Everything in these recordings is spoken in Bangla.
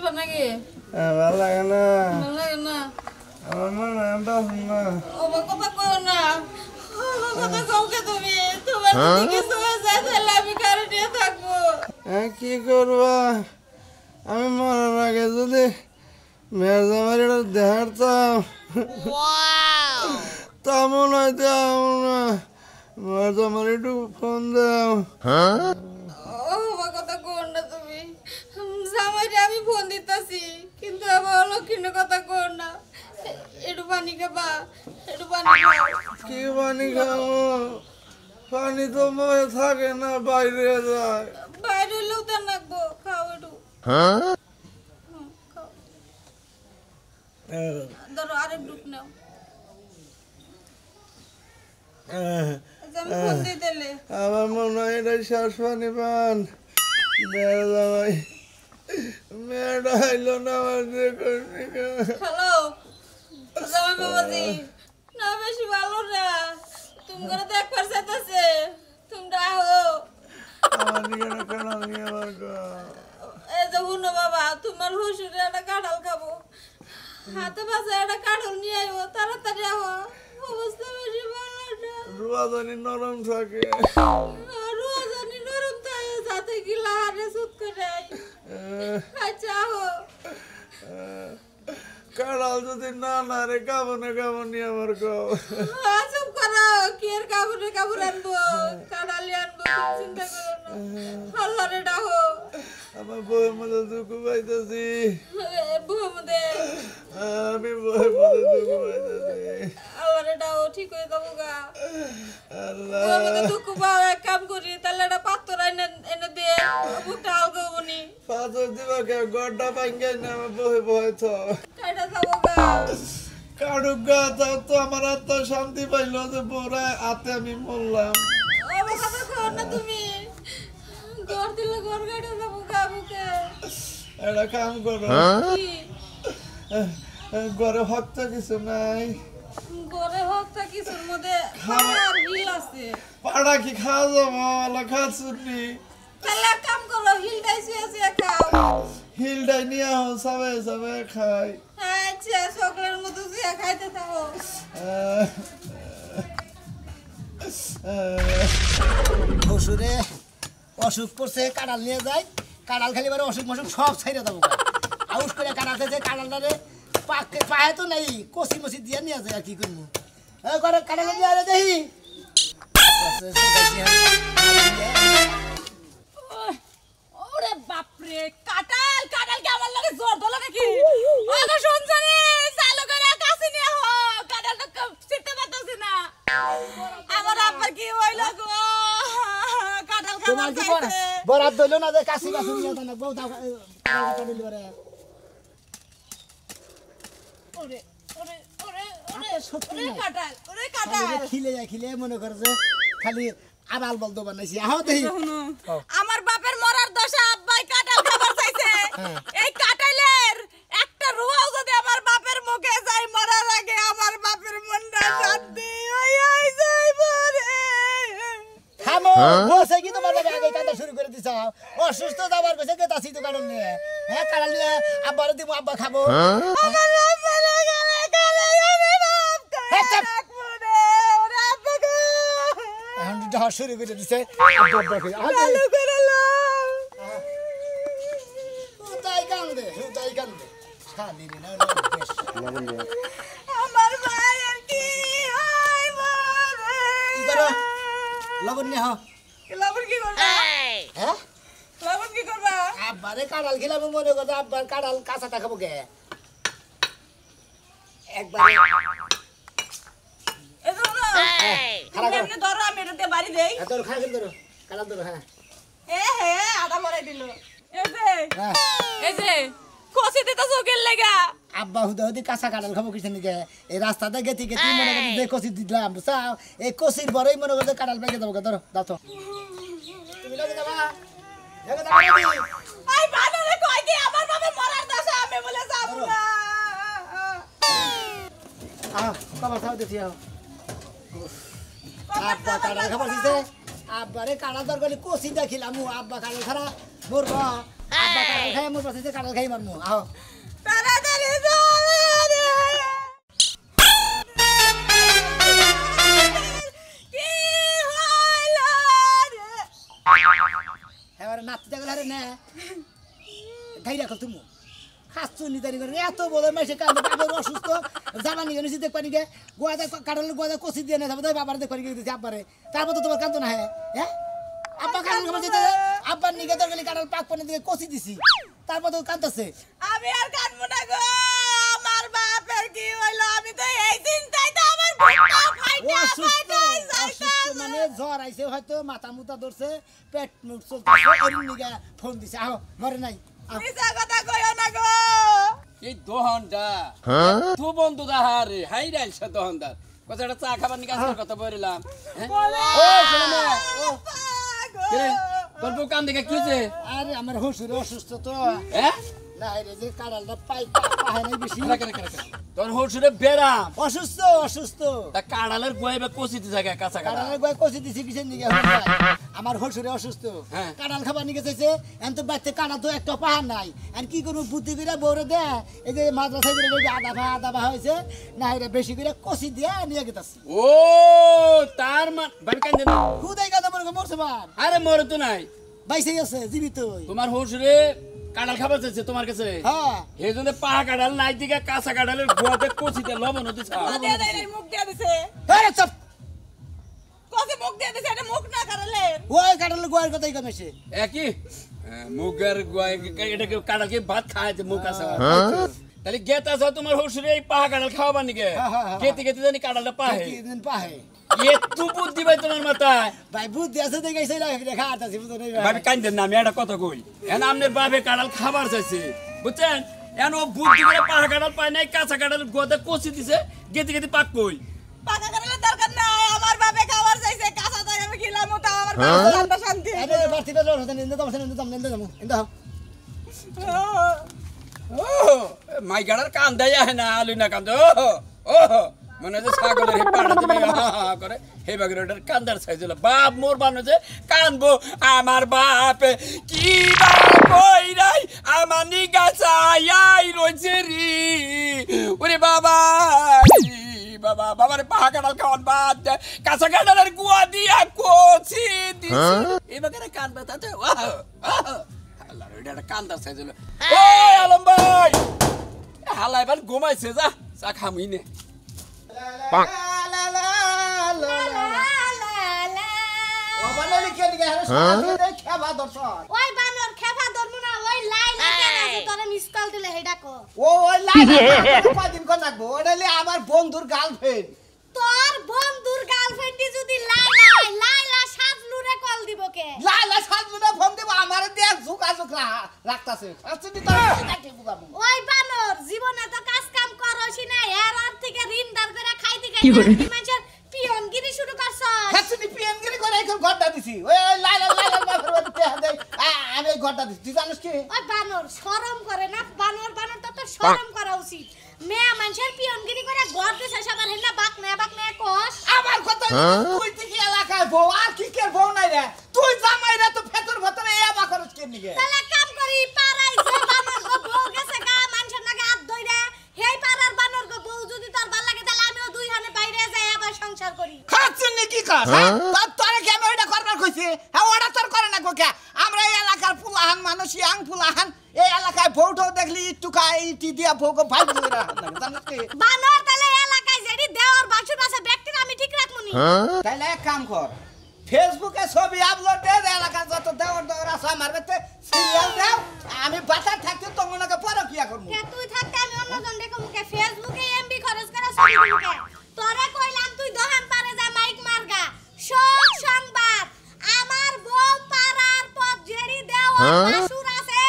দিবা নাকি? ভালো লাগে না। ভালো লাগে না। আমার মনে হয় না। ও কথা কও না। কথা কও কে তুমি? তোমার যদি কিছু হয়ে যায় তাহলে আমি কারে নিয়ে থাকবো? কি করবা? আমি মরার আগে যদি মেয়ের জামাই এটা দেখাতাম তা মনে হয় দাও না। মেয়ের জামাই একটু ফোন দাও। ও কথা কও না তুমি। জামাইরে আমি ফোন দিতাছি কিন্তু আমার অলক্ষিণ কথা কও না। একটু পানি খাবা, একটু পানি খাও। কি পানি খাবো? পানি তো মনে থাকে না, বাইরে যায়। বাইরে হলেও তো নাকবো, খাও একটু। খাও। ধরো আরেক ডুব নাও। আমি ফোন দিয়ে দিলে আমার মনে হয় এটা শ্বাস পানি পান। মেয়ের জামাই মেয়েটা আইলো না আমার হ্যালো জামাই বাবাজি, না বেশি ভালো না। তুমি করে তো একবার চাইতেছে তোমরা আহো। আমার দিকে কানাল নিয়ে আমার এই যে শুনো বাবা, তোমার হুসুরে একটা কাঁঠাল খাবো। হাতে পাশে একটা কাঁঠাল নিয়ে আইবো, তাড়াতাড়ি আহো। অবস্থা বেশি ভালো না। রুয়া জানি নরম থাকে। রোজানি নরম থাকে যাতে গিলা হারে সুত করে। আচ্ছা আহো। কাঁড়াল যদি না না রে কাবনে কাবনি আমার গাও। চুপ করো, কি আর কাপড়ে কাপড় আনবো, কাঁঠালি আনবো, চিন্তা করো না। আল্লাহ রে ডাহো। আমার বউয়ের মধ্যে দুঃখ পাইতেছি। বুয়া মধ্যে আমি বউয়ের মধ্যে দুঃখ পাইতেছি। আল্লাহ রে ডাহো, ঠিক হয়ে যাবো গা। আল্লাহ বুয়া মধ্যে দুঃখ পাও, এক কাম করি তাহলে একটা পাত্র এনে দিয়ে বুকটা হালকা হবনি। পাথর দিবা কে গড্ডা ভাঙ্গাই না আমার বউয়ে ভয় তো। কাইটা যাবো গা। কাড়ুক গা তাও তো আমার আত্মা শান্তি পাইলো যে বউরা হাতে আমি মরলাম। আমার কথা কও না তুমি। ঘর দিলে ঘর কাইটা যাবো গা বুকে। একটা কাম করো, কি? ঘরে হকত কিছু নাই। ঘরে হোক তা কিছুর মধ্যে খাওয়ার হিল আছে। পাড়া কি খাওয়া যাবো খাচ্ছি? তাহলে এক কাম করো, হিলটাই শুয়ে শুয়ে খাও। হিলটাই নিয়ে আহ সবে সবে খাই। আচ্ছা সকলের মতো শুয়ে খাইতে থাকো। শ্বশুরে অসুখ করছে, কাঁড়াল নিয়ে যায়। কাঁড়াল খালি বারে অসুখ মসুখ সব ছাইড়ে দেবো। আউস করে কাঁড়াল খেয়েছে, কাঁড়ালটারে পায়ে তো নেই, কষি মসি দিয়ে নিয়ে যায়। আর কি করবো? করে কাঁড়াল নিয়ে আরে দেখি ওরে বাপরে, কাটাল কাটাল কি আমার লাগে জোর দলা নাকি? ওগো শুনছনি, চালু করে কাছে নিয়ে হ, কাটালটা ছিটতে পারতাছি না। আমার আব্বার কি হইলো গো? কাটাল তোমার কি খাবার করে চাইছে। বরাদ দইল না যে কাশি কাশি নিয়ে যায় না বউ দাও কাঁড়াল বারে। ওরে ওরে ওরে ওরে সত্যি ওরে না। কাটাল, ওরে কাটাল। খিলে মনে করে যে খালি আবাল বলতো বানাইছি। আহ দেখি আমার বাপের মরার দশা আব্বাই কাটাল খাবার চাইছে। এই কাটালের একটা রুয়াও যদি আমার বাপের মুখে যায় মরার আগে, আমার বাপের মনটা শান্তি হই যাইবো রে। থামো, বসে কি তোমার বাবা আগে কাঁদা শুরু করে দিছ? অসুস্থ যাবার বেশি গেতাছি তো কারণ নিয়ে। হ্যাঁ কাঁড়াল নিয়ে আব্বার দিব, আব্বা খাবো। আমার বাপ মরে গেলে কালে আমি বাপ কই রাখবো রে। ওরে আব্বা গো, এখন যাওয়া শুরু করে দিছে। চালু করে লও। তাই কান্দে খালি রে না আমার ভাইয়ের কি হইব রে? কি করো লবণ নিয়ে হ্যাঁ লবণ কি করবা? লবণ কি করবা? আব্বারে কাঁড়াল খেলাম মনে করছে আব্বার কাঁড়াল কাঁচাটা খাবো কে একবার এই যে না, তুমি এমনি ধরো, আমি এটা দিয়ে বাড়ি দেই। ধরো খাই ধরো কাঁড়াল ধরো। হ্যাঁ হে আদা ভরাই দিল। এই যে হ্যাঁ এই যে কষি দিতে চোখের লাগা। আব্বা হুদা হুদি কাঁচা কাঁড়াল খাবো কিছু নিকে এই রাস্তাতে গেতি মনে করছে যে কষি দিলাম বুঝছাও এই কষির বড়ই মনে করছে কাঁড়াল পেকে দেবো ধরো দাও তো তুমি লাগে যাবা আই বানরে কই কি আমার বাবার মরার দশা, আমি বলে যাব না। বাবা খাও দেখি আব্বা কাঁড়াল খাবার দিছে আব্বারে কাঁড়াল তরকারি কষি দেখিলাম আব্বা কাঁড়াল খারা মরবা কাঁঠাল খাই মোর পাশে কাঁঠাল খাই মারমু আও তাড়াতাড়ি চল রে কি হইলো রে এবারে নাচতে গেল আরে না গাই রাখো তুমি খাচ্ছু নিতারি করে এত বলে মাইসে কাঁদে বাবার অসুস্থ জামানি গেছি দেখবানি গে গোয়াদা কাঁঠালের গোয়াদা কষি দিয়ে না যাবো বাবার দেখবানি গেছি আব্বারে তারপর তো তোমার কাঁদতো না হ্যাঁ আব্বা কাঁঠাল খাবার যেতে আব্বার নিকে তরকারি কাঁঠাল পাক পানি দিয়ে কষি দিছি তারপর তো কাঁদতেছে আমি আর কাঁদবো না গো আমার বাপের কি হইলো আমি তো এই চিন্তায় তো আমার বুকটা ফাইটা অসুস্থ মানে জ্বর আইছে হয়তো মাথা মুতা ধরছে পেট মুখ চলতেছে এর নিকে ফোন দিছে আহ মরে নাই মিছা কথা কইও না গো এই দোহনটা তু বন্ধু দাহারে হাই রাইলছে দোহনদার কথাটা চা খাবার নিয়ে কাজের কথা বলিলাম ও শোনো না কে তোর বউ কান দেখে কি হয়েছে আরে আমার শ্বশুর অসুস্থ তো হ্যাঁ না রে যে কাঁঠালটা পাই পায় নাই বেশি তোর হসুরে বেরাম অসুস্থ অসুস্থ তা কাড়ালের গোয়াইবে কষিতে জায়গায় কাঁচা কাড়া কাঁঠালের গোয়া কষি দিছি কিসের নিকে আমার শ্বশুরে অসুস্থ হ্যাঁ। কাঁঠাল খাবার নিকে চাইছে এন তো বাচ্চা কাঁঠাল তো একটা পাহাড় নাই আর কি করবো বুদ্ধি করে বউরে দে এই যে মাদ্রাসায় করে আদা ভা হয়েছে না এটা বেশি করে কষি দিয়ে নিয়ে গেতাছি ও তার মান বাড়ি কান দেন খুদাই কাদা মনে মরছে বার আরে মরে তো নাই বাইসেই আছে জীবিত তোমার হসুরে কাঁঠাল খাবার চাইছে তোমার কাছে হ্যাঁ এই জন্য পাহা কাঁঠাল নাই দিকে কাঁচা কাঁঠালের গোয়াতে কষিতে লবণ হতে দিয়ে দেয় নাই, মুখ দিয়ে দিছে আরে চপ কসে মুখ দিয়ে দিছে এটা মুখ না কারলে ওই কাঁঠালের গোয়ার কথাই কমেছে একই মুগের এটা কাঁঠালকে ভাত খাওয়াছে মুখ আছে তাহলে গেত আছে তোমার হসুরে এই পাহা কাঁঠাল খাওয়াবার নিকে গেতে গেতে জানি কাঁঠালটা পাহে দিন পাহে একটু বুদ্ধি ভাই তোমার মাথায় ভাই বুদ্ধি আছে দেখে সেই রেখা আটাছি বুঝতে নেই ভাবি কান্দেন না আমি একটা কথা কই এখন আপনার বাপে কাঁঠাল খাবার চাইছে বুঝছেন এখন ও বুদ্ধি করে পাহা কাঁঠাল পায় নাই কাঁচা কাঁঠাল গোয়াতে কষি দিছে গেতে গেতে পাক কই পাকা কারলে দরকার নাই আমার বাপে খাবার চাইছে কাঁচা তাই আমি খেলাম ওটা আমার বাপের শান্তি আরে বাড়তি বেলা হতে নিন্দা তোমার সাথে নিন্দা যাবো ইন্দা ও মাই গাড়ার কান দেয় না আলু না কান্দ ও মনে হচ্ছে ছাগলের হে পাড়া দেবে করে হে বাগের ওটার কান্দার সাইজ হলো বাপ মোর বানোছে কানবো আমার বাপে কি কই রাই আমার নিগাছা আই রইছে রি ওরে বাবা বাবা বাবারে পাহা কাঁঠাল খাওয়ান বাদ দে কাঁচা কাঁঠালের গুয়া দিয়া কচি দিছি এই বাগের কান ব্যথাতে আল্লাহ ওইটা কান্দার সাইজ হলো ও আলম ভাই হালা এবার ঘুমাইছে যা চা খামই নে ওই বানর খেফা ধরমু না ওই লাইলা কেন আছে তোরে মিস কল দিলে হেডা কো আমার বন্ধুর গার্লফ্রেন্ড তোর বন্ধুর গার্লফ্রেন্ডই যদি লাইলা সাজলুরে কল দিব কে লাইলা সাজলুরে ফোন দেব আমারে দেখ ঝুকা রাখতাছে আসলে তো কাকে বুঝাবো ওই বানর জীবনে তো কাজ কাম করছস না এর আর থেকে ঋণ দার করে খাইতে খাইতে মানুষের পিয়নগিরি শুরু করছস হাসনি পিএমগিরি করে এখন ঘরটা দিছি ওই লাইলা বাপরে আমি ঘরটা দিছি তুই জানিস কি ওই বানর শরম করে না বানর তো শরম করা উচিত মেয়ে মানুষের পিয়নগিরি করে ঘর দিছে সবার হেলা বাক না কোস আমার কথা তুই কি এলাকায় বউ আর কি কে বউ নাই রে তুই জামাই রে তো ভেতর ভেতরে এ বাকরস কে নিগে তাহলে কাম করি পাড়াই যে বানর গো বউ গেছে গা মানুষের নাকি হাত ধইরা হেই পাড়ার বানর গো বউ যদি তোর ভাল লাগে তাহলে আমিও দুই হানে বাইরে যাই আবার সংসার করি খাচ্ছিস কি কাজ তোরে কেন এটা করবার কইছি হ্যাঁ ওটা তোর করে না কোকে আমরা এই এলাকার ফুলাহান মানুষ ইয়াং ফুলাহান এই এলাকায় বউটাও দেখলি একটু খাই ইটি দিয়া বউকে ভাই ধরে রাখেন জানিস কি বানর তাহলে এলাকায় যেডি দেওয়ার বাসুর আছে ব্যক্তির আমি ঠিক রাখমুনি তাইলে এক কাম কর ফেসবুকে ছবি আপলোড দে এলাকার যত দেওয়ার আছে আমার বেতে সিরিয়াল দাও আমি বাজার থাকতে তোমাকে পরে কি করব কে তুই থাকতে আমি অন্যজন দেখো মুকে ফেসবুকে এমবি খরচ করে ছবি দিলকে তোরে কইলাম তুই দোকান পারে যা মাইক মারগা সব সংবাদ আমার বউ পাড়ার পর যেডি দেওয়ার বাসুর আছে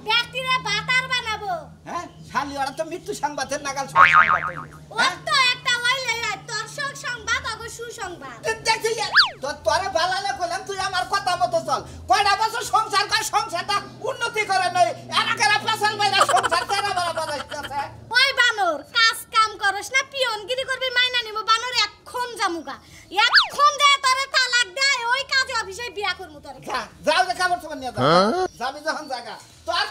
ব্যক্তিরে বাতার বানাবো হ্যাঁ শালি ওরা তো মৃত্যু সংবাদের নাগাল সংবাদ ওর তো একটা হইলে দর্শক সংবাদ অবশ্য সুসংবাদ দেখছি তোরে ভালো কইলাম তুই আমার কথা মতো চল কয়টা বছর সংসার কর সংসারটা উন্নতি করে নয় এলাকার ফসল বাইরা সংসার তেরা বড় বানাইতেছে ওই বানর কাজ কাম করস না পিয়নগিরি করবি মাইনা নিব বানর এখন জামুগা এখন দে তোরে তালাক দে ওই কাজে অফিসে বিয়া করমু তোরে যাও যে কাপড় চোপড় নিয়ে যাও যাবি যখন জায়গা তোর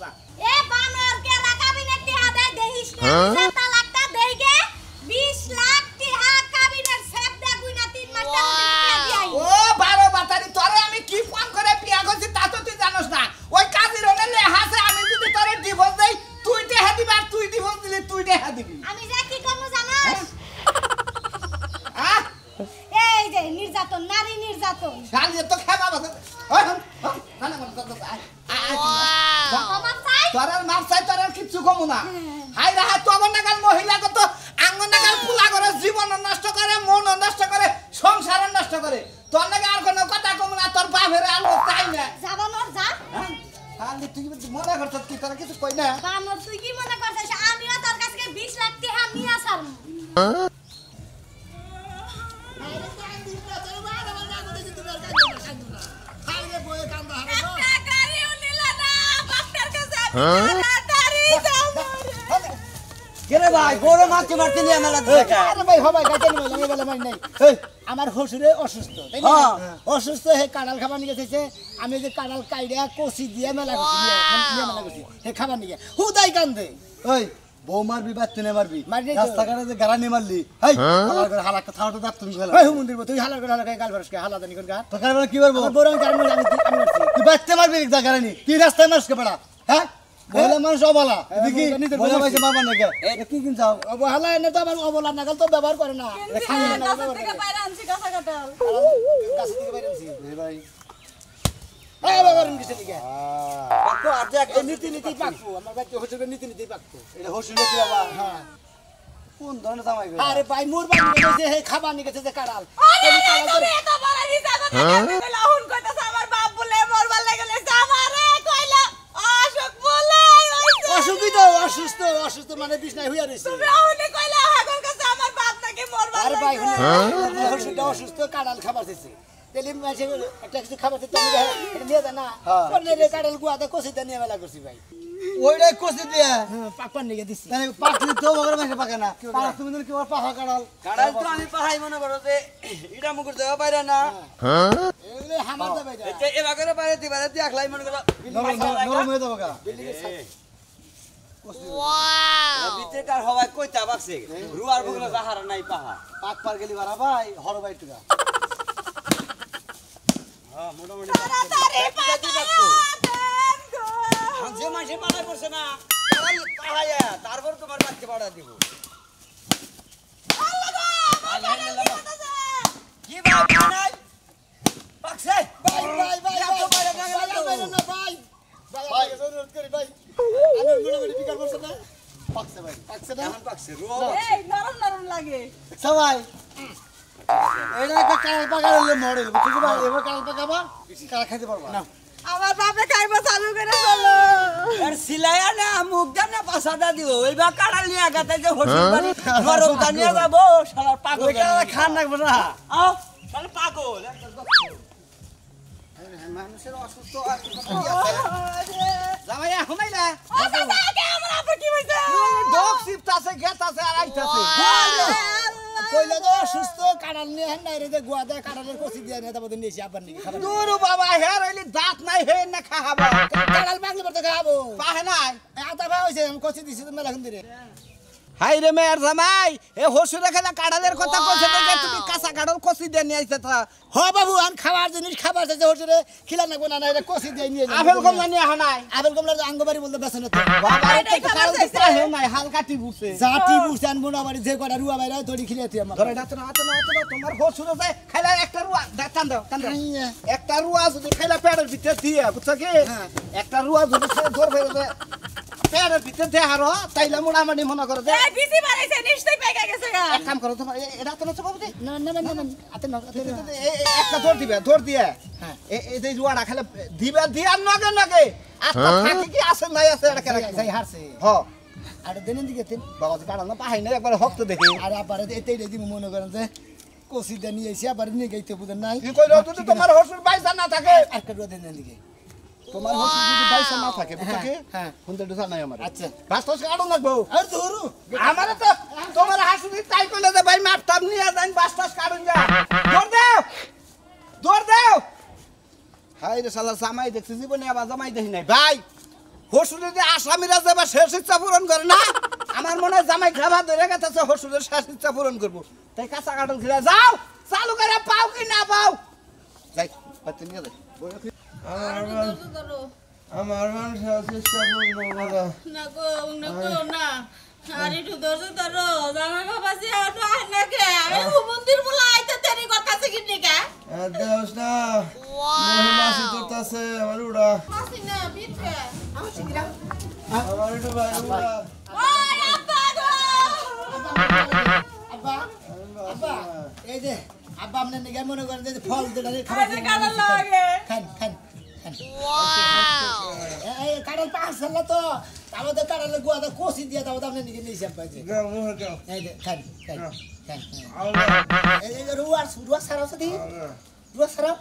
যা এ বানর কে কাবিনেট টিহা দেয় দেহিস না সাতা লাখটা দেইগে 20 লাখ টিহা কাবিনেট সেফ দে গুইনা 3 মাস টাকা দিয়াই ও 12 বাতারি তোরে আমি কি ফোন করে বিয়া করছি তা তো তুই জানোস না ওই কাজিরনে লেহাছে আমি যদি তোরে ডিভোর্স দেই তুই দেহা দিবি আর তুই ডিভোর্স দিলি তুই দেহা দিবি আমি যা কি করব জানাস হ্যাঁ এই যে নির্যাতন নারী নির্যাতন শালি তো খাবা বাবা ওই না না আমার চাই তোরার মাপ চাই তোরার কিচ্ছু কমু না হাই রাহা তো আমার নাগাল মহিলা কত আঙ্গন নাগাল ফুলা করে জীবন নষ্ট করে মন নষ্ট করে সংসার নষ্ট করে তোর নাকি আর কোনো কথা কমু না তোর বাপের আলো চাই না জাবানর যা হালি তুই কি মনে করছিস কি তোরা কিছু কই না বানর তুই কি মনে করছিস আমিও তোর কাছ থেকে 20 লাখ টাকা নিয়া ছাড়ব একটা গাড়িও নিলা না বাপটার কাছে তাড়াতাড়ি যাও কেরে ভাই গরু মারতে মারতে নিয়ে মেলা দেখা আরে ভাই হবাই গাছে নিয়ে আমি বলে মাই নাই এই আমার শ্বশুরে অসুস্থ তাই না অসুস্থ হে কাঁঠাল খাবার নিয়ে গেছে আমি যে কাঁঠাল কাইড়া কষি দিয়ে মেলা করছি নিয়ে মেলা করছি হে খাবার নিয়ে হুদাই কান্দে ওই বউ মারবি বাচ্চা নে মারবি মারবি তো। রাস্তাঘাটে যে গাড়া নিয়ে মারলি হেই হালার করে হালাকটা থাওটা দাঁত তুমি ফেলা ওই হুমন্দির তুই হালা করে গাল ভারসকে হালা জানি কোন গা তো কারণ কি করবো আমার বড় আমি জানি আমি মারছি তুই বাচ্চা মারবি একটা গাড়া নি তুই রাস্তায় মারসকে পড়া হ্যাঁ বলে মানুষ অবলা দেখি নিজের বলে বলে ভাইছে মারবার নাকি কি কিনছাও অবহেলা এনে তো আমার অবলা নাগাল তো ব্যবহার করে না কাছে থেকে বাইরে আনছি কাঁচা কাঁঠাল গাছ থেকে বাইরে আনছি এই ভাই এই ব্যবহার কিসে লিখে পাকো আর দেখ এই নীতি নীতি পাকবো আমার বাচ্চা হচ্ছে নীতি নীতি পাকবো এটা হসুন কি বাবা হ্যাঁ কোন ধরনের জামাই গো আরে ভাই মোর বাড়ি গেছে হে খাবার নিয়ে গেছে যে কাঁড়াল আরে তুমি এত বড় দিছা কথা কইলা হুন কইতাছ আমার বাপ বলে মরবার লাগলে আমারে কইলা অসুখ বলে অসুবিধ অসুস্থ মানে বিছনায় হইয়া রইছে তুমি হুনে কইলা হাগর কাছে আমার বাপ নাকি মরবার আরে ভাই লাগলে অসুস্থ কাঁড়াল খাবার দিছে তেলি মাসে একটা কিছু খাবার দিতে আমি এটা নিয়ে যা না হ্যাঁ। কোনে রে কাঁড়াল গুয়াতে কষিতে নিয়ে মেলা করছি ভাই ওইটাই কষে দিয়া পাকপান নিয়ে দিছি মানে পাকলি তো বগরে মাসে পাকে না পাক তুমি কি ওর পাহা কাড়াল কাড়াল তো আমি পাহাই মনে করো যে এটা মুকুর দেওয়া পাইরা না এগুলো হামার দে ভাই এবার করে পারে দিবারে দিয়ে আখলাই মনে করো নরম হয়ে যাবো গা ভিতরে কার হওয়ায় কইতা বাকছে রুয়ার বগলে জাহারা নাই পাহা পাক পার গেলি বাড়া ভাই হর ভাই টুকা হ্যাঁ মোটামুটি তাড়াতাড়ি যে মাসে পাড়া করছে না কাড়াল পাহায়া তারপর তোমার বাচ্চা পাড়া দিব কি ভাই নাই পাকছে ভাই এত বাইরে না গেলে তো। ভাই অনুরোধ করি ভাই আমি মোটামুটি বিকার করছে না পাকছে ভাই পাকছে না এখন পাকছে রুয়া এই নরম নরম লাগে সবাই এটা একটা কাড়াল পাকা হলে মডেল বুঝছো ভাই এবার কাড়াল পাকাবা কাড়া খাইতে পারবা না আমার বাপে খাইবা চালু করে চলো আর সিলাইয়া না মুখ দান না পাছাটা দিব এইবার কাড়াল নিয়ে আগাতে যে হোটেল বাড়ি গরম দানিয়া যাবো শালার পাগল ওই কাড়া খান রাখবো না আও শালা পাগল মানুষের অসুস্থ আর জামাই এখন আইলা আমার আপা কি হইছে ডগ সিপতাছে গেতাছে আর আইতাছে কইলা তো অসুস্থ কাঁড়াল নিয়ে হেন নাই রে যে গুয়া দেয় কাঁড়ালের কষি দিয়ে নিয়ে তারপর নিয়েছি আবার নিয়ে খাবার দূর বাবা হের হইলি দাঁত নাই হে না খাহাবো কাঁড়াল পাগলি পড়তে খাবো পাহে নাই আতা ভাই হইছে আমি কষি দিছি তো মেলা খুন্দিরে হাই রে মেয়ের জামাই এ হসুরে খেলা কাঁড়ালের কথা কইছে দেখে তুমি কাঁচা কাঁড়াল কষি দিয়ে নিয়ে আইছে তা হ বাবু আন খাবার জিনিস খাবার চাইছে হসুরে খিলা না কোনা না এটা কষি দিয়ে নিয়ে আপেল কমলা নিয়ে আহা নাই আপেল কমলা আঙ্গবাড়ি বলতে বেছে না তো বাবা এটা কাঁড়াল দিতে হে নাই হালকা টিবুছে জাতি বুঝান মোনাবাড়ি যে কটা রুয়া বাইরা তড়ি খিলে তুই আমার ধরে ডাতে না তোমার হসুরে যায় খাইলা একটা রুয়া টান দাও একটা রুয়া যদি খাইলা পেটের ভিতরে দিয়ে বুঝছ কি একটা রুয়া যদি ধর ফেলে পেটের ভিতরে দে হারো তাইলে মোটামুটি মনে করো যে এই বিসি বানাইছে নিশ্চয়ই পেকে গেছে গা এক কাম করো তোমার এটা তো নষ্ট করবে না আতে না একটা দৌড় দিয়ে হ্যাঁ এই যে রুয়াটা খেলে দিবে দিয়া নগে নগে আত্মা থাকি কি আছে নাই আছে এটা কেন যাই হারছে হ আর দেন দিকে তিন বাবা কাটা না পাহাই না একবার হক তো দেখি আর আবার এতেই দিমু মনে করেন যে কোসিটা নিয়ে এসে আবার নিয়ে গাইতে বুঝেন নাই কি কইলো তুই তোমার হসুর বাইসা না থাকে আর কাটুয়া দেন দিকে তোমার হসুর যদি বাইসা না থাকে বুঝছো কি হ্যাঁ কোনটা দোসা নাই আমার আচ্ছা বাস্তব কাটো লাগবো আর ধরু আমারে তো তোমার হাসুনি তাই কইলে যে ভাই মাপ টাপ নিয়ে যান বাস্তাস কাটুন যা দৌড় দাও হাই রে শালা জামাই দেখছি জীবনে আবার জামাই দেখি নাই ভাই হসুরের যে আসামিরা যাবা শেষ ইচ্ছা পূরণ করে না আমার মনে হয় জামাই খাবার ধরে গেছে হসুরের শেষ ইচ্ছা পূরণ করবো তাই কাঁচা কাটল খেলে যাও চালু করে পাও কি না পাও যাই বাচ্চা নিয়ে যাই আমার মানুষের চেষ্টা করবো বলা না গো না আর একটু ধৈর্য ধরো জামাই বাবা যে আটো আয় না কে আমি মন্দির বলে আইতে দেরি করতেছে কি নিকা দেওস না মহিমাসি করতেছে আমার উড়া আসি না বিটে আমার একটু ভাই উড়া ওই আব্বা গো আব্বা আব্বা এই যে আব্বা আপনার নিকে মনে করেন যে ফল যেটা খাবার আরে কাটা লাগে খান খান খান এই কাঁঠাল পাকছে তো আমাদের কাঁঠালের গুয়াটা কষি দিয়ে দাও আপনি নিকে নিয়েছি আব্বা এই যে গাও মুহে গাও এই যে খান খান খান আলগা এই যে রুয়া সারাও সাথে রুয়া সারাও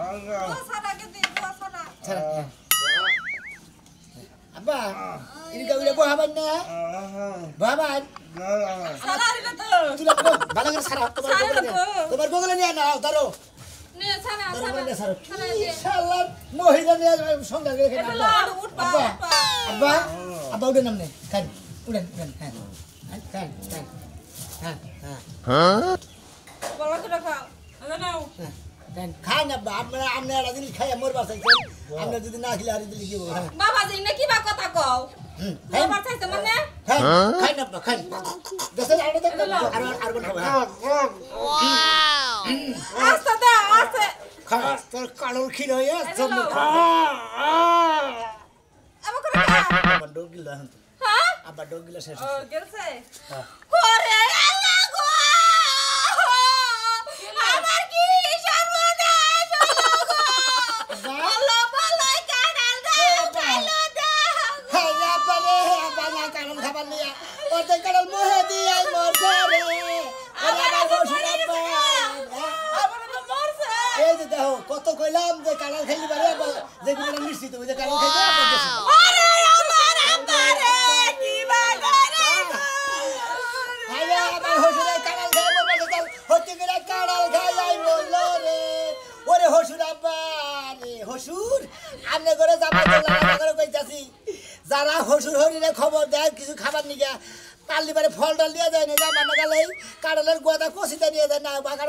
আলগা সারাকে দিন সারা সারা আব্বা ইনকা উড়ে বহাবান না বহাবান সারা দিলে তো তুই ভালো করে সারা তোমার বগলে নিয়ে নাও ধরো নে সারা ধরো বলে সারা সারা ইনশাআল্লাহ মহিলা নিয়ে সঙ্গে রেখে এটা আব্বা লড় উঠ আব্বা আব্বা আব্বা উঠে নামনে খান উঠেন উঠেন হ্যাঁ খান খান হ্যাঁ হ্যাঁ বলা করে খাও আরে নাও খান আব্বা আপনারা জিনিস খাই মরবার চাইছেন আমরা যদি না খেলে আর দিলে কি বলবো হ্যাঁ বাবা যে নাকি বা কথা কও বাবা চাইছে মানে খান খান আব্বা খান দেশের আড়ে দেখ আর কোন খাবো আস্তে দে আস্তে খান তোর কালোর ক্ষীর হয়ে জন্ম আবার করে খা আব্বা ডোক গিলা হ্যাঁ আব্বা ডোক গিলা শেষ ও গেলছে ওরে আল্লাহ গো আমার কি সর্বনাশ হলো গো আল্লাহ ভালো কানাল দাও ভালো দাও হ্যাঁ আব্বা রে আব্বা না কারণ খাবার নিয়ে ওতে কারণ মোহে দিয়ে মরছে রে আরে আমার বসে আব্বা আমার তো মরছে এই যে দেখো কত কইলাম যে কালার খেলি বারে যেগুলো নিশ্চিত ওই যে কালার খাইতে আব্বা গেছে আরে আমার আব্বা রে কি বাগারে আরে আমার হসুরে কালার খাই মরবে চল হতে গেলে কালার খাই আই বললো রে ওরে হসুর আব্বা রে হসুর আমনে করে যাবা তো লাগা করে কইতাছি যারা হসুর হরিরে খবর দেয় কিছু খাবার নিগা পারলি বারে ফল ডাল দিয়ে যায় না জামা না গালে কাড়ালের গোয়াটা কষিতে নিয়ে যায় না